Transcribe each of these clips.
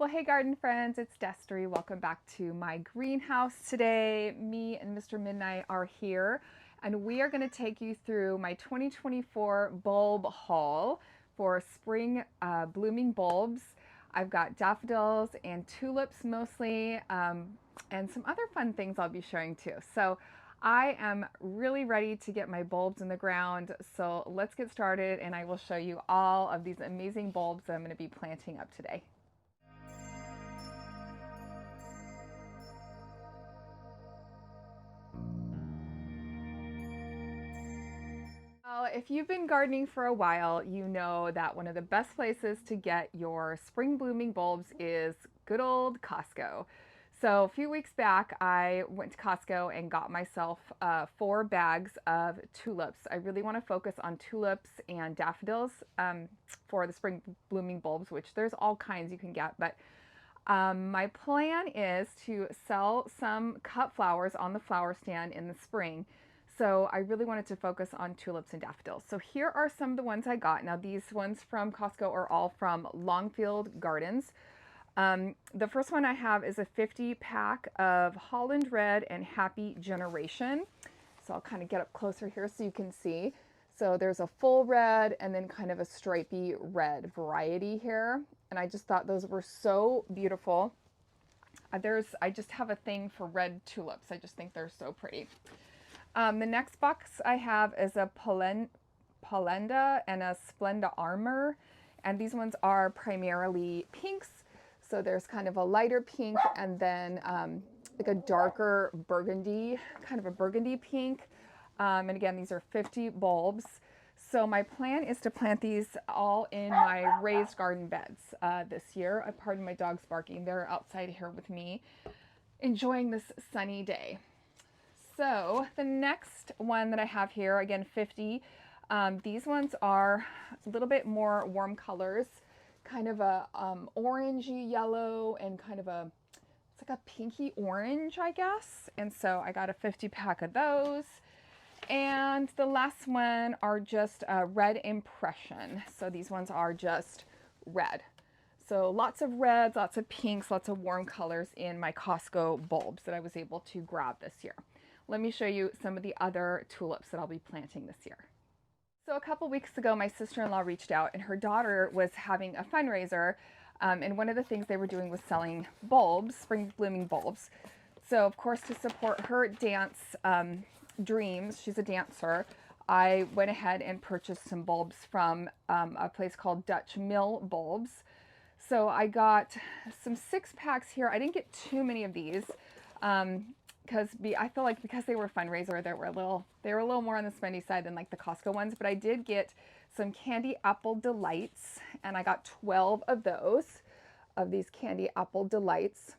Well, hey garden friends, it's Destry. Welcome back to my greenhouse today. Me and Mr. Midnight are here and we are going to take you through my 2024 bulb haul for spring blooming bulbs. I've got daffodils and tulips mostly, and some other fun things I'll be showing too. So I am really ready to get my bulbs in the ground. So let's get started and I will show you all of these amazing bulbs that I'm going to be planting up today. Well, if you've been gardening for a while, you know that one of the best places to get your spring blooming bulbs is good old Costco. So a few weeks back, I went to Costco and got myself 4 bags of tulips. I really want to focus on tulips and daffodils for the spring blooming bulbs, which there's all kinds you can get, but my plan is to sell some cut flowers on the flower stand in the spring. So I really wanted to focus on tulips and daffodils. So here are some of the ones I got. Now these ones from Costco are all from Longfield Gardens. The first one I have is a 50 pack of Holland Red and Happy Generation. So I'll kind of get up closer here so you can see. So there's a full red and then kind of a stripy red variety here. And I just thought those were so beautiful. I just have a thing for red tulips. I just think they're so pretty. The next box I have is a Polenda and a Splenda Armor. And these ones are primarily pinks. So there's kind of a lighter pink and then like a darker burgundy, kind of a burgundy pink. And again, these are 50 bulbs. So my plan is to plant these all in my raised garden beds this year. Pardon my dogs barking. They're outside here with me, enjoying this sunny day. So the next one that I have here, again, 50. These ones are a little bit more warm colors, kind of a orangey yellow and kind of it's like a pinky orange, I guess. And so I got a 50 pack of those. And the last one are just a red impression. So these ones are just red. So lots of reds, lots of pinks, lots of warm colors in my Costco bulbs that I was able to grab this year. Let me show you some of the other tulips that I'll be planting this year. So a couple weeks ago, my sister-in-law reached out and her daughter was having a fundraiser. And one of the things they were doing was selling bulbs, spring blooming bulbs. So of course, to support her dance dreams, she's a dancer, I went ahead and purchased some bulbs from a place called Dutch Mill Bulbs. So I got some 6-packs here. I didn't get too many of these because I feel like because they were a fundraiser, they were a little more on the spendy side than like the Costco ones. But I did get some Candy Apple Delights, and I got 12 of those, of these Candy Apple Delights.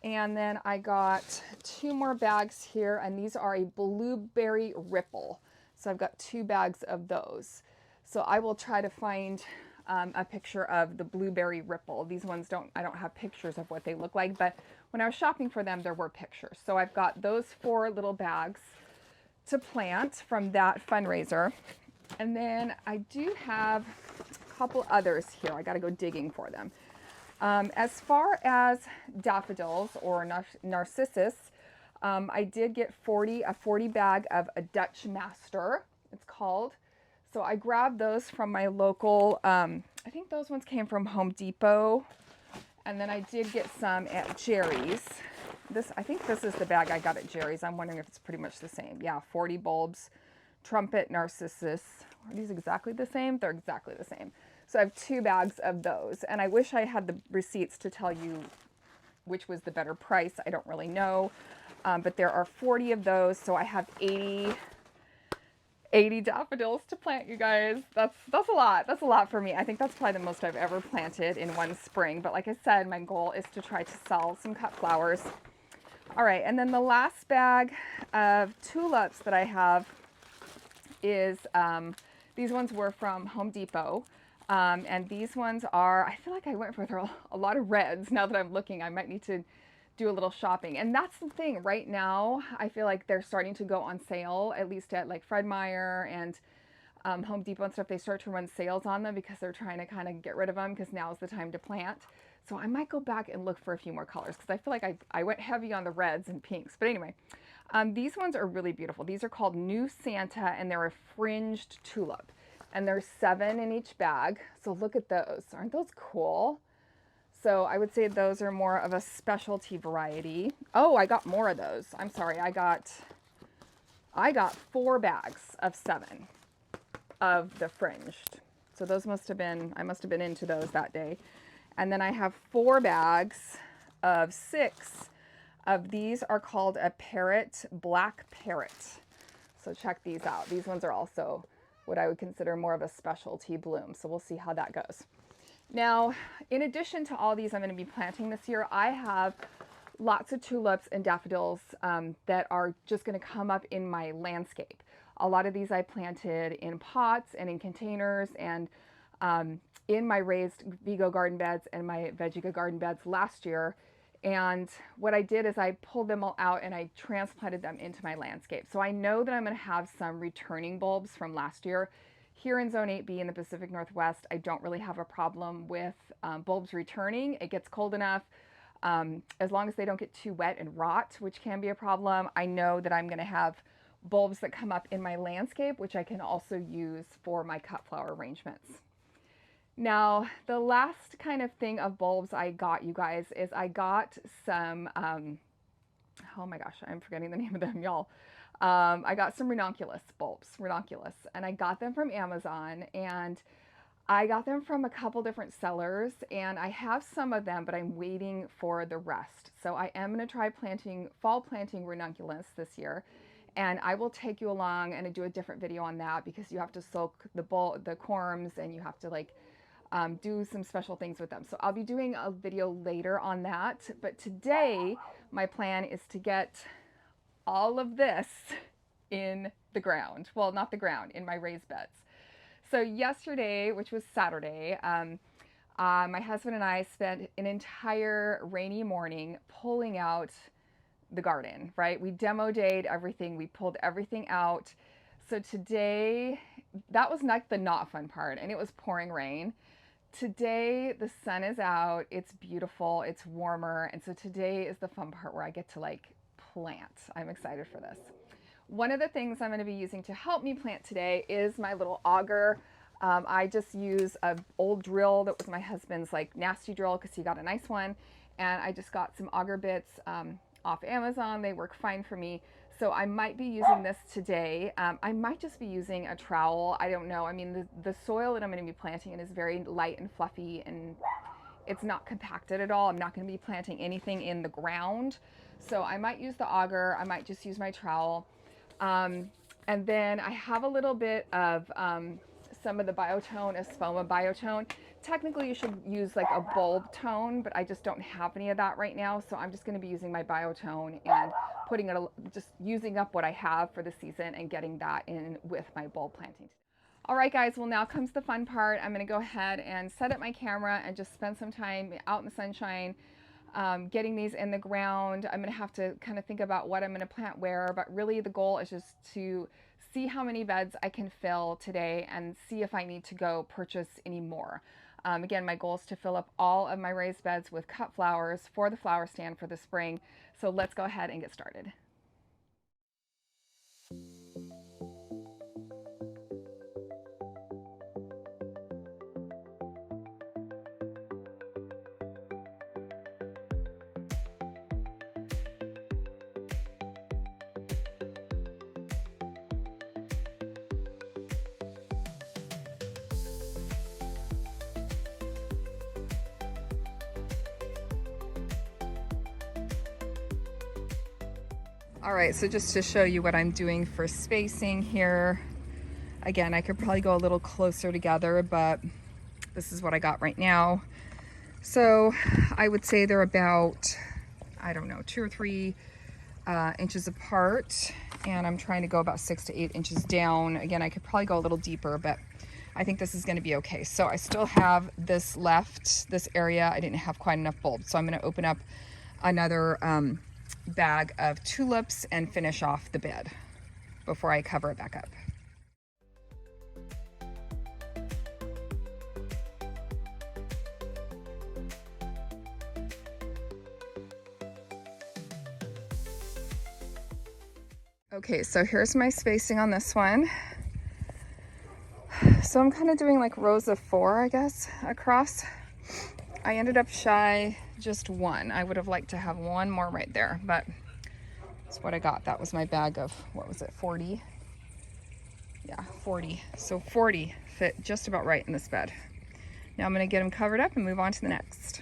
And then I got 2 more bags here, and these are a Blueberry Ripple. So I've got 2 bags of those. So I will try to find a picture of the Blueberry Ripple. These ones I don't have pictures of what they look like, but when I was shopping for them, there were pictures. So I've got those 4 little bags to plant from that fundraiser. And then I do have a couple others here. I got to go digging for them. As far as daffodils or narcissus, I did get a 40 bag of a Dutch Master, it's called. So I grabbed those from my local, I think those ones came from Home Depot. And then I did get some at Jerry's. I think this is the bag I got at Jerry's. I'm wondering if it's pretty much the same. Yeah, 40 bulbs, trumpet narcissus. Are these exactly the same? They're exactly the same. So I have 2 bags of those. And I wish I had the receipts to tell you which was the better price. I don't really know. But there are 40 of those. So I have 80 daffodils to plant, you guys. That's a lot. That's a lot for me. I think that's probably the most I've ever planted in one spring. But like I said, my goal is to try to sell some cut flowers. All right, and then the last bag of tulips that I have is, these ones were from Home Depot. And these ones are, I feel like I went for a lot of reds. Now that I'm looking, I might need to do a little shopping. And that's the thing right now. I feel like they're starting to go on sale, at least at like Fred Meyer and Home Depot and stuff. They start to run sales on them because they're trying to kind of get rid of them because now is the time to plant. So I might go back and look for a few more colors because I feel like I went heavy on the reds and pinks. But anyway, these ones are really beautiful. These are called New Santa, and they're a fringed tulip. And there's 7 in each bag. So look at those. Aren't those cool? So I would say those are more of a specialty variety. Oh, I got more of those. I'm sorry. I got 4 bags of 7 of the fringed. So those must have been, I must have been into those that day. And then I have 4 bags of 6 of these are called a parrot, black parrot. So check these out. These ones are also what I would consider more of a specialty bloom. So we'll see how that goes. Now, in addition to all these I'm going to be planting this year, I have lots of tulips and daffodils that are just going to come up in my landscape. A lot of these I planted in pots and in containers and in my raised Vigo garden beds and my Veggiega garden beds last year. And what I did is I pulled them all out and I transplanted them into my landscape. So I know that I'm going to have some returning bulbs from last year. Here in Zone 8B in the Pacific Northwest, I don't really have a problem with bulbs returning. It gets cold enough. As long as they don't get too wet and rot, which can be a problem, I know that I'm going to have bulbs that come up in my landscape, which I can also use for my cut flower arrangements. Now, the last kind of thing of bulbs I got, you guys, is I got some, oh my gosh, I'm forgetting the name of them, y'all. I got some ranunculus bulbs, and I got them from Amazon, and I got them from a couple different sellers, and I have some of them, but I'm waiting for the rest. So I am going to try fall planting ranunculus this year, and I will take you along and do a different video on that because you have to soak the corms, and you have to like do some special things with them. So I'll be doing a video later on that, but today my plan is to get all of this in the ground. Well, not the ground, in my raised beds. So yesterday, which was Saturday, my husband and I spent an entire rainy morning pulling out the garden, right? We demo dayed everything. We pulled everything out. So today, that was not the not fun part, and it was pouring rain. Today, the sun is out. It's beautiful. It's warmer. And so today is the fun part where I get to like plant. I'm excited for this. One of the things I'm going to be using to help me plant today is my little auger. I just use an old drill that was my husband's like nasty drill because he got a nice one. And I just got some auger bits off Amazon. They work fine for me. So I might be using this today. I might just be using a trowel. I don't know. I mean, the soil that I'm going to be planting in is very light and fluffy, and it's not compacted at all. I'm not going to be planting anything in the ground. So I might use the auger. I might just use my trowel. And then I have a little bit of some of the biotone, Espoma biotone. Technically, you should use like a bulb tone, but I just don't have any of that right now. So I'm just going to be using my biotone and putting it, just using up what I have for the season and getting that in with my bulb planting. All right, guys, well, now comes the fun part. I'm going to go ahead and set up my camera and just spend some time out in the sunshine, getting these in the ground. I'm going to have to kind of think about what I'm going to plant where, but really the goal is just to see how many beds I can fill today and see if I need to go purchase any more. Again, my goal is to fill up all of my raised beds with cut flowers for the flower stand for the spring. So let's go ahead and get started. All right, so just to show you what I'm doing for spacing here. Again, I could probably go a little closer together, but this is what I got right now. So I would say they're about, I don't know, 2 or 3 inches apart. And I'm trying to go about 6 to 8 inches down. Again, I could probably go a little deeper, but I think this is gonna be okay. So I still have this left, this area. I didn't have quite enough bulbs. So I'm gonna open up another bag of tulips and finish off the bed before I cover it back up. Okay, so here's my spacing on this one. So I'm kind of doing like rows of 4, I guess, across. I ended up shy just 1. I would have liked to have 1 more right there, but that's what I got. That was my bag of, what was it, 40? Yeah, 40. So 40 fit just about right in this bed. Now I'm gonna get them covered up and move on to the next.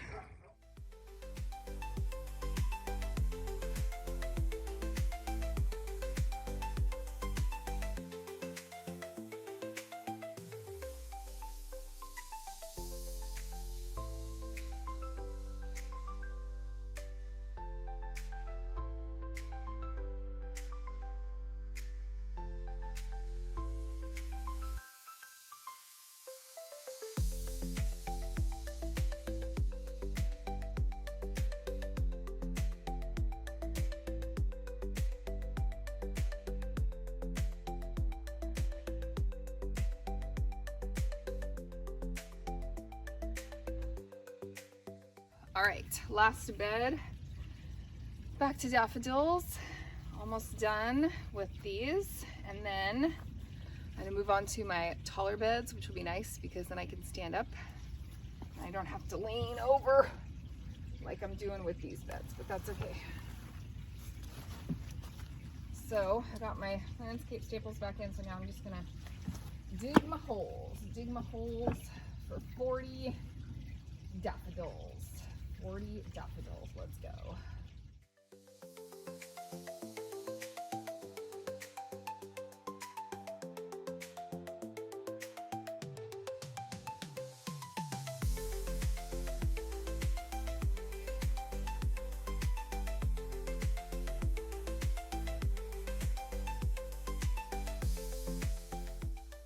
All right, last bed. Back to daffodils. Almost done with these. And then I'm gonna move on to my taller beds, which will be nice because then I can stand up. I don't have to lean over like I'm doing with these beds, but that's okay. So I got my landscape staples back in, so now I'm just gonna dig my holes for 40 daffodils. 40 daffodils, let's go.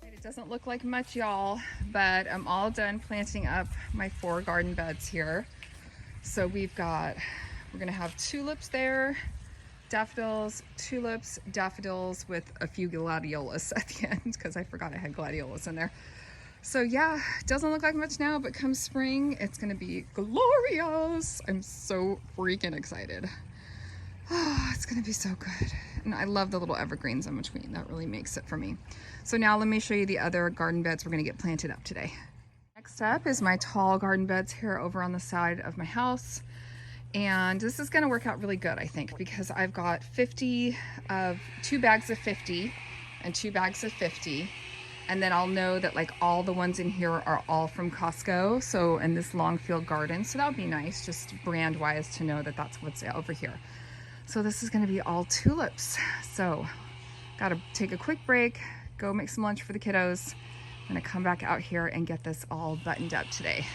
It doesn't look like much, y'all, but I'm all done planting up my 4 garden beds here. So we're gonna have tulips there, daffodils, tulips, daffodils with a few gladiolas at the end because I forgot I had gladiolas in there. So yeah, it doesn't look like much now, but come spring, it's gonna be glorious. I'm so freaking excited. Oh, it's gonna be so good. And I love the little evergreens in between. That really makes it for me. So now let me show you the other garden beds we're gonna get planted up today. Next up is my tall garden beds here over on the side of my house. And this is gonna work out really good, I think, because I've got 2 bags of 50 and 2 bags of 50. And then I'll know that like all the ones in here are all from Costco. So in this long field garden. So that would be nice, just brand wise, to know that that's what's over here. So this is gonna be all tulips. So gotta take a quick break, go make some lunch for the kiddos. I'm gonna come back out here and get this all buttoned up today.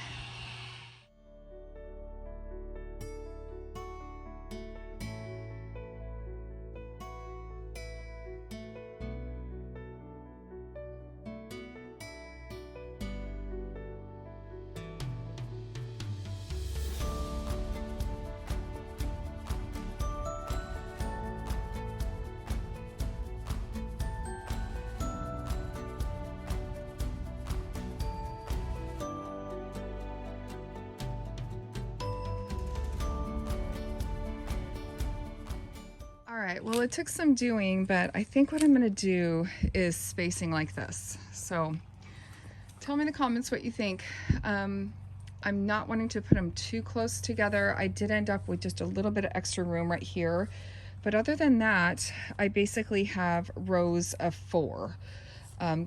All right, well, it took some doing, but I think what I'm gonna do is spacing like this. So tell me in the comments what you think. I'm not wanting to put them too close together. I did end up with just a little bit of extra room right here. But other than that, I basically have rows of 4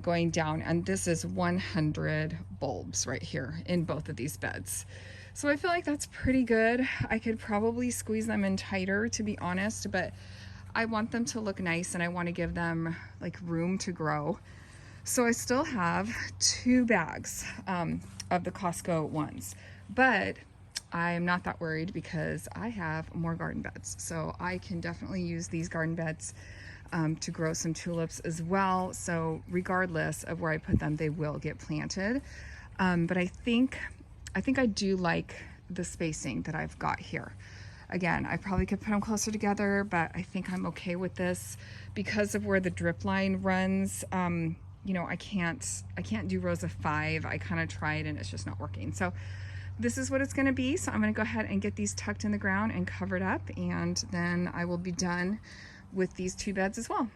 going down, and this is 100 bulbs right here in both of these beds. So I feel like that's pretty good. I could probably squeeze them in tighter, to be honest, but I want them to look nice and I want to give them like room to grow. So I still have 2 bags of the Costco ones, but I'm not that worried because I have more garden beds. So I can definitely use these garden beds to grow some tulips as well. So regardless of where I put them, they will get planted. But I think I do like the spacing that I've got here. Again, I probably could put them closer together, but I think I'm okay with this because of where the drip line runs. You know, I can't do rows of 5. I kind of tried and it's just not working. So this is what it's gonna be. So I'm gonna go ahead and get these tucked in the ground and covered up, and then I will be done with these 2 beds as well.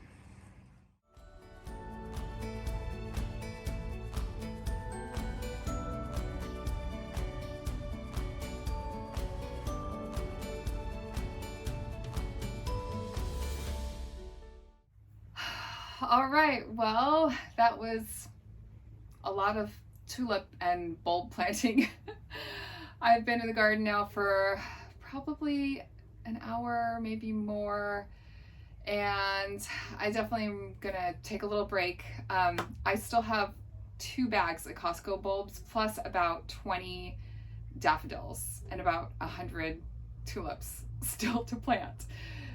All right, well, that was a lot of tulip and bulb planting. I've been in the garden now for probably an hour, maybe more, and I definitely am gonna take a little break. I still have 2 bags of Costco bulbs plus about 20 daffodils and about 100 tulips still to plant.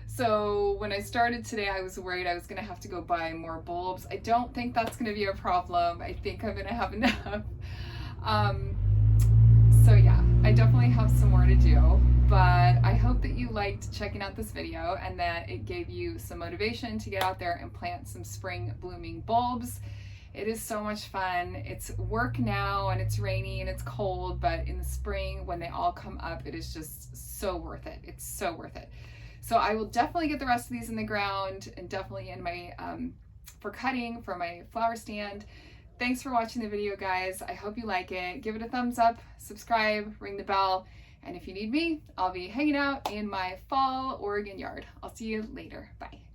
So when I started today, I was worried I was gonna have to go buy more bulbs. I don't think that's gonna be a problem. I think I'm gonna have enough. So yeah, I definitely have some more to do, but I hope that you liked checking out this video and that it gave you some motivation to get out there and plant some spring blooming bulbs. It is so much fun. It's work now and it's rainy and it's cold, but in the spring when they all come up, it is just so worth it. It's so worth it. So I will definitely get the rest of these in the ground and definitely in my, for cutting for my flower stand. Thanks for watching the video, guys. I hope you like it. Give it a thumbs up, subscribe, ring the bell, and if you need me, I'll be hanging out in my fall Oregon yard. I'll see you later. Bye.